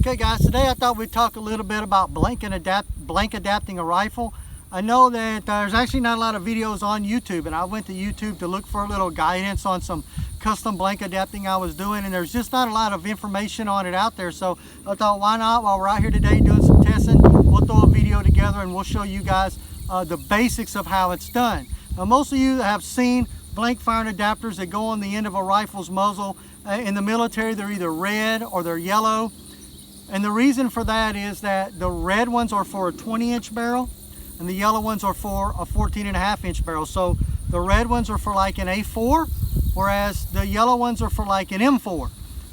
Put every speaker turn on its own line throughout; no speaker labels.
Okay guys, today I thought we'd talk a little bit about blank adapting a rifle. I know that there's actually not a lot of videos on YouTube, and I went to YouTube to look for a little guidance on some custom blank adapting I was doing, and there's just not a lot of information on it out there. So I thought, why not, while we're out here today doing some testing, we'll throw a video together and we'll show you guys the basics of how it's done. Now, most of you have seen blank firing adapters that go on the end of a rifle's muzzle. In the military, they're either red or they're yellow. And the reason for that is that the red ones are for a 20-inch barrel and the yellow ones are for a 14.5-inch barrel. So the red ones are for like an A4, whereas the yellow ones are for like an M4.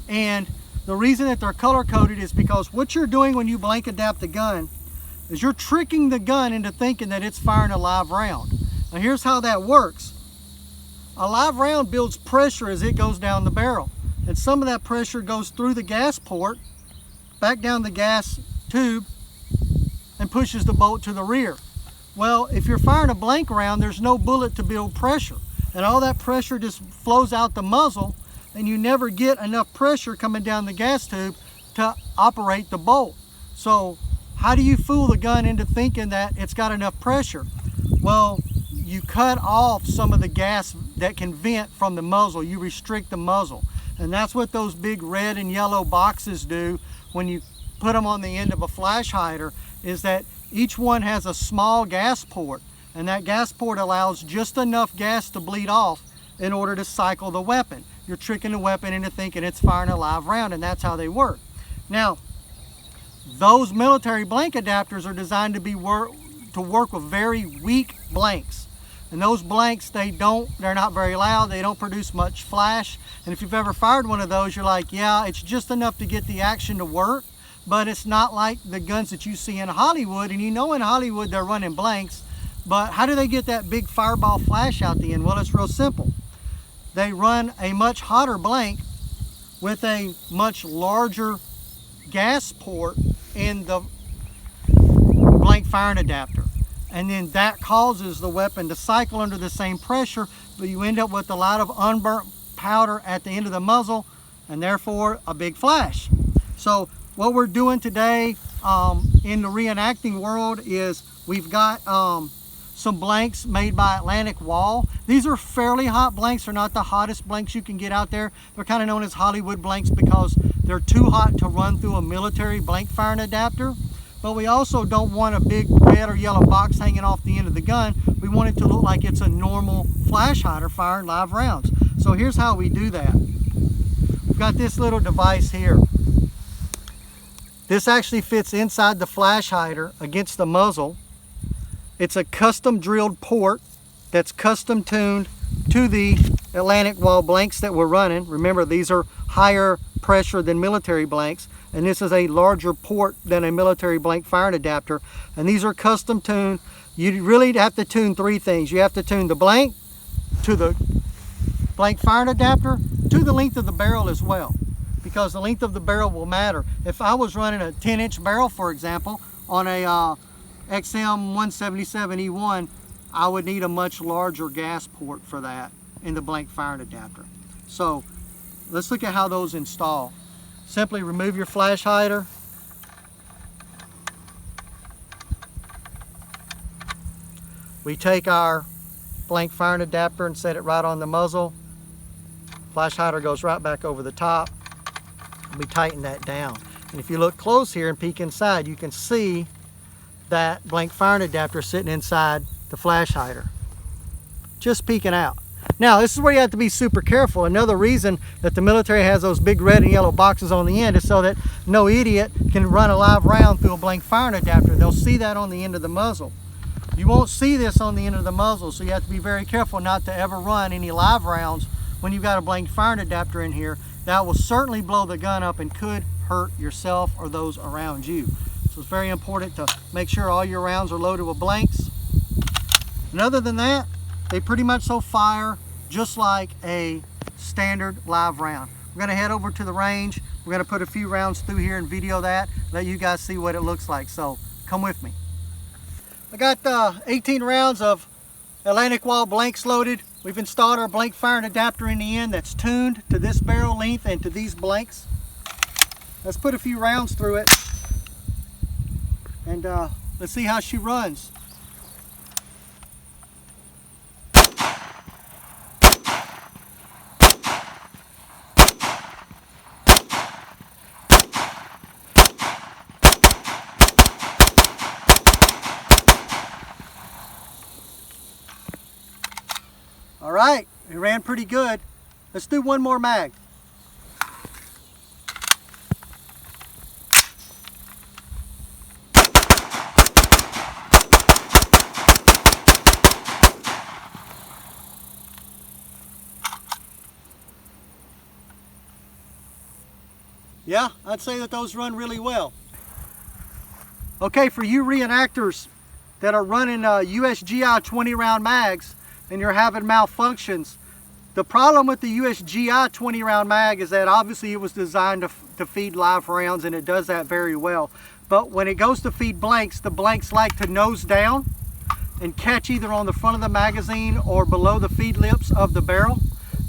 And the reason that they're color-coded is because what you're doing when you blank adapt the gun is you're tricking the gun into thinking that it's firing a live round. Now here's how that works. A live round builds pressure as it goes down the barrel. And some of that pressure goes through the gas port, back down the gas tube, and pushes the bolt to the rear. Well, if you're firing a blank round, there's no bullet to build pressure, and all that pressure just flows out the muzzle, and you never get enough pressure coming down the gas tube to operate the bolt. So how do you fool the gun into thinking that it's got enough pressure? Well, you cut off some of the gas that can vent from the muzzle. You restrict the muzzle, and that's what those big red and yellow boxes do when you put them on the end of a flash hider, is that each one has a small gas port, and that gas port allows just enough gas to bleed off in order to cycle the weapon. You're tricking the weapon into thinking it's firing a live round, and that's how they work. Now, those military blank adapters are designed to work with very weak blanks. And those blanks, they're not very loud, they don't produce much flash. And if you've ever fired one of those, you're like, yeah, it's just enough to get the action to work, but it's not like the guns that you see in Hollywood. And you know in Hollywood they're running blanks, but how do they get that big fireball flash out the end? Well, it's real simple. They run a much hotter blank with a much larger gas port in the blank firing adapter. And then that causes the weapon to cycle under the same pressure, but you end up with a lot of unburnt powder at the end of the muzzle, and therefore a big flash. So what we're doing today in the reenacting world is we've got some blanks made by Atlantic Wall. These are fairly hot blanks. They're not the hottest blanks you can get out there. They're kind of known as Hollywood blanks because they're too hot to run through a military blank firing adapter. But we also don't want a big red or yellow box hanging off the end of the gun. We want it to look like it's a normal flash hider firing live rounds. So here's how we do that. We've got this little device here. This actually fits inside the flash hider against the muzzle. It's a custom drilled port that's custom tuned to the Atlantic Wall blanks that we're running. Remember, these are higher pressure than military blanks, and this is a larger port than a military blank firing adapter, and these are custom tuned. You really have to tune three things. You have to tune the blank to the blank firing adapter to the length of the barrel as well, because the length of the barrel will matter. If I was running a 10-inch barrel, for example, on a XM 177E1, I would need a much larger gas port for that in the blank firing adapter. So let's look at how those install. Simply remove your flash hider. We take our blank firing adapter and set it right on the muzzle. Flash hider goes right back over the top. We tighten that down. And if you look close here and peek inside, you can see that blank firing adapter sitting inside the flash hider, just peeking out. Now, this is where you have to be super careful. Another reason that the military has those big red and yellow boxes on the end is so that no idiot can run a live round through a blank firing adapter. They'll see that on the end of the muzzle. You won't see this on the end of the muzzle, so you have to be very careful not to ever run any live rounds when you've got a blank firing adapter in here. That will certainly blow the gun up and could hurt yourself or those around you. So it's very important to make sure all your rounds are loaded with blanks. And other than that, they pretty much so fire just like a standard live round. We're going to head over to the range. We're going to put a few rounds through here and video that, let you guys see what it looks like. So come with me. I got 18 rounds of Atlantic Wall blanks loaded. We've installed our blank firing adapter in the end that's tuned to this barrel length and to these blanks. let's put a few rounds through it, and let's see how she runs. All right, it ran pretty good. Let's do one more mag. Yeah, I'd say that those run really well. Okay, for you reenactors that are running USGI 20 round mags and you're having malfunctions, the problem with the USGI 20 round mag is that obviously it was designed to feed live rounds, and it does that very well. But when it goes to feed blanks, the blanks like to nose down and catch either on the front of the magazine or below the feed lips of the barrel,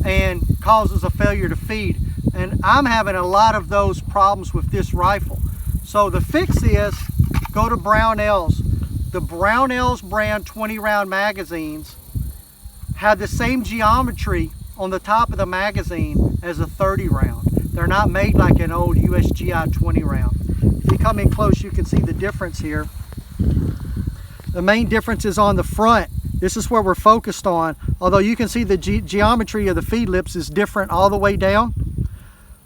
and causes a failure to feed. And I'm having a lot of those problems with this rifle. So the fix is go to Brownells. The Brownells brand 20 round magazines have the same geometry on the top of the magazine as a 30 round. They're not made like an old USGI 20 round. If you come in close, you can see the difference here. The main difference is on the front. This is where we're focused on. Although you can see the geometry of the feed lips is different all the way down.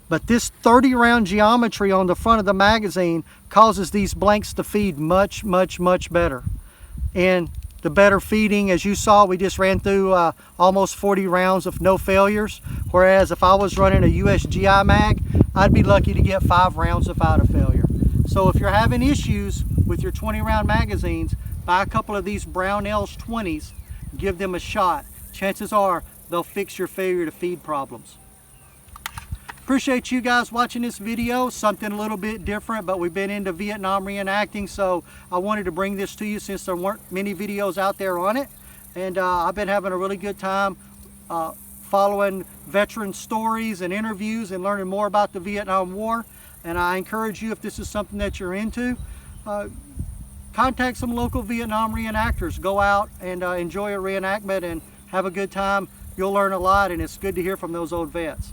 But this 30 round geometry on the front of the magazine causes these blanks to feed much, much, much better. And the better feeding, as you saw, we just ran through almost 40 rounds of no failures. Whereas if I was running a USGI mag, I'd be lucky to get 5 rounds without a failure. So if you're having issues with your 20 round magazines, buy a couple of these Brownells 20s, give them a shot. Chances are they'll fix your failure to feed problems. Appreciate you guys watching this video. Something a little bit different, but we've been into Vietnam reenacting, so I wanted to bring this to you since there weren't many videos out there on it. And I've been having a really good time following veteran stories and interviews and learning more about the Vietnam War. And I encourage you, if this is something that you're into, contact some local Vietnam reenactors. Go out and enjoy a reenactment and have a good time. You'll learn a lot, and it's good to hear from those old vets.